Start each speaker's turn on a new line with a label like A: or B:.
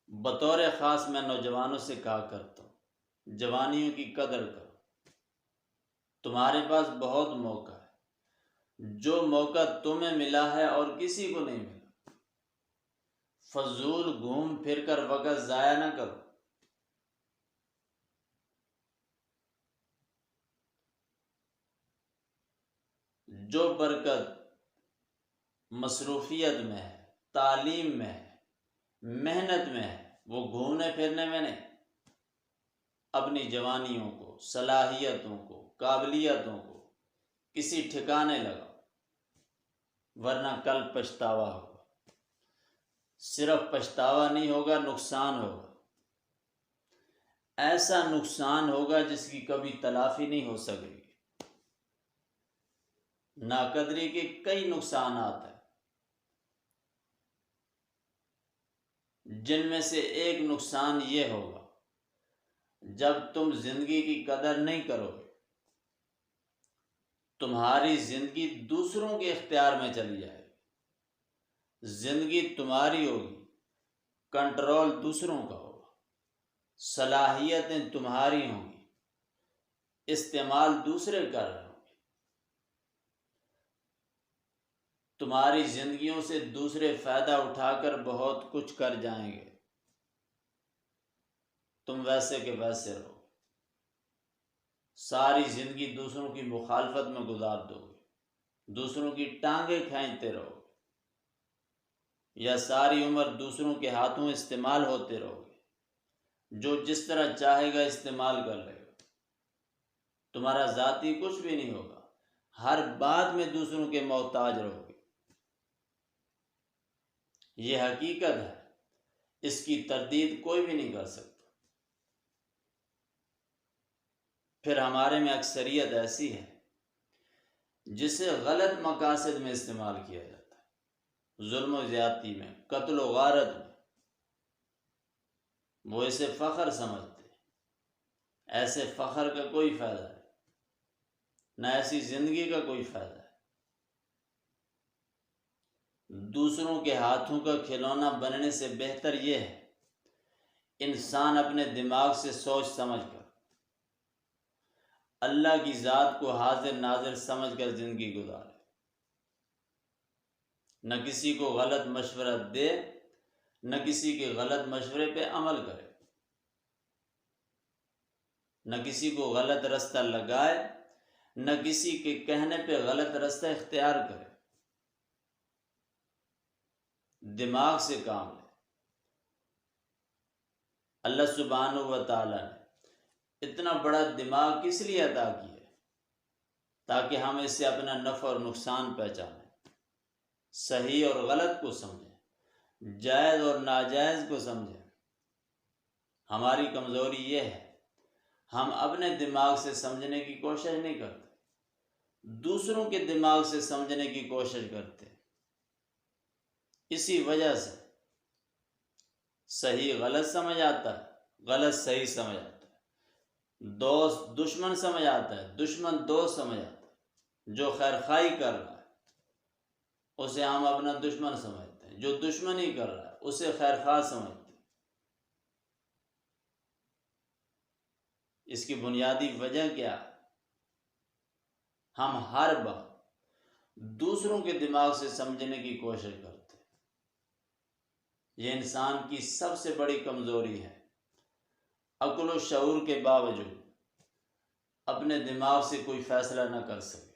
A: بطور خاص میں نوجوانوں سے کہا کرتا ہوں، جوانیوں کی قدر کرو۔ تمہارے پاس بہت موقع ہے، جو موقع تمہیں ملا ہے اور کسی کو نہیں ملا۔ فضول گھوم پھر کر وقت ضائع نہ کرو۔ جو برکت مصروفیت میں ہے، تعلیم میں ہے، محنت میں ہے، وہ گھومنے پھرنے میں نہیں۔ اپنی جوانیوں کو، صلاحیتوں کو، قابلیتوں کو کسی ٹھکانے لگاؤ، ورنہ کل پچھتاوا ہوگا۔ صرف پچھتاوا نہیں ہوگا، نقصان ہوگا۔ ایسا نقصان ہوگا جس کی کبھی تلافی نہیں ہو سکے گی۔ ناقدری کے کئی نقصانات ہیں، جن میں سے ایک نقصان یہ ہوگا، جب تم زندگی کی قدر نہیں کرو گے، تمہاری زندگی دوسروں کے اختیار میں چلی جائے گی۔ زندگی تمہاری ہوگی، کنٹرول دوسروں کا ہوگا۔ صلاحیتیں تمہاری ہوں گی، استعمال دوسرے کر رہے ہوں گے۔ تمہاری زندگیوں سے دوسرے فائدہ اٹھا کر بہت کچھ کر جائیں گے، تم ویسے کے ویسے رہو۔ ساری زندگی دوسروں کی مخالفت میں گزار دو گے، دوسروں کی ٹانگیں کھینچتے رہو گے، یا ساری عمر دوسروں کے ہاتھوں استعمال ہوتے رہو گے۔ جو جس طرح چاہے گا استعمال کر لے گا، تمہارا ذاتی کچھ بھی نہیں ہوگا، ہر بات میں دوسروں کے محتاج رہو گے۔ یہ حقیقت ہے، اس کی تردید کوئی بھی نہیں کر سکتا۔ پھر ہمارے میں اکثریت ایسی ہے جسے غلط مقاصد میں استعمال کیا جاتا ہے، ظلم و زیادتی میں، قتل و غارت میں۔ وہ اسے فخر سمجھتے ہیں۔ ایسے فخر کا کوئی فائدہ نہیں، نہ ایسی زندگی کا کوئی فائدہ ہے۔ دوسروں کے ہاتھوں کا کھلونا بننے سے بہتر یہ ہے، انسان اپنے دماغ سے سوچ سمجھ کر، اللہ کی ذات کو حاضر ناظر سمجھ کر زندگی گزارے۔ نہ کسی کو غلط مشورہ دے، نہ کسی کے غلط مشورے پہ عمل کرے، نہ کسی کو غلط رستہ لگائے، نہ کسی کے کہنے پہ غلط رستہ اختیار کرے۔ دماغ سے کام لے۔ اللہ سبحانہ و تعالیٰ نے اتنا بڑا دماغ کس لیے عطا کیا ہے؟ تاکہ ہم اس سے اپنا نفع اور نقصان پہچانیں، صحیح اور غلط کو سمجھیں، جائز اور ناجائز کو سمجھیں۔ ہماری کمزوری یہ ہے، ہم اپنے دماغ سے سمجھنے کی کوشش نہیں کرتے، دوسروں کے دماغ سے سمجھنے کی کوشش کرتے۔ اسی وجہ سے صحیح غلط سمجھ آتا ہے، غلط صحیح سمجھ آتا ہے، دوست دشمن سمجھ آتا ہے، دشمن دوست سمجھ آتا ہے۔ جو خیر خواہی کر رہا ہے اسے ہم اپنا دشمن سمجھتے ہیں، جو دشمنی کر رہا ہے اسے خیر خواہ سمجھتے ہیں۔ اس کی بنیادی وجہ کیا ہے؟ ہم ہر بات دوسروں کے دماغ سے سمجھنے کی کوشش کرتے ہیں۔ یہ انسان کی سب سے بڑی کمزوری ہے۔ عقل و شعور کے باوجود اپنے دماغ سے کوئی فیصلہ نہ کر سکے۔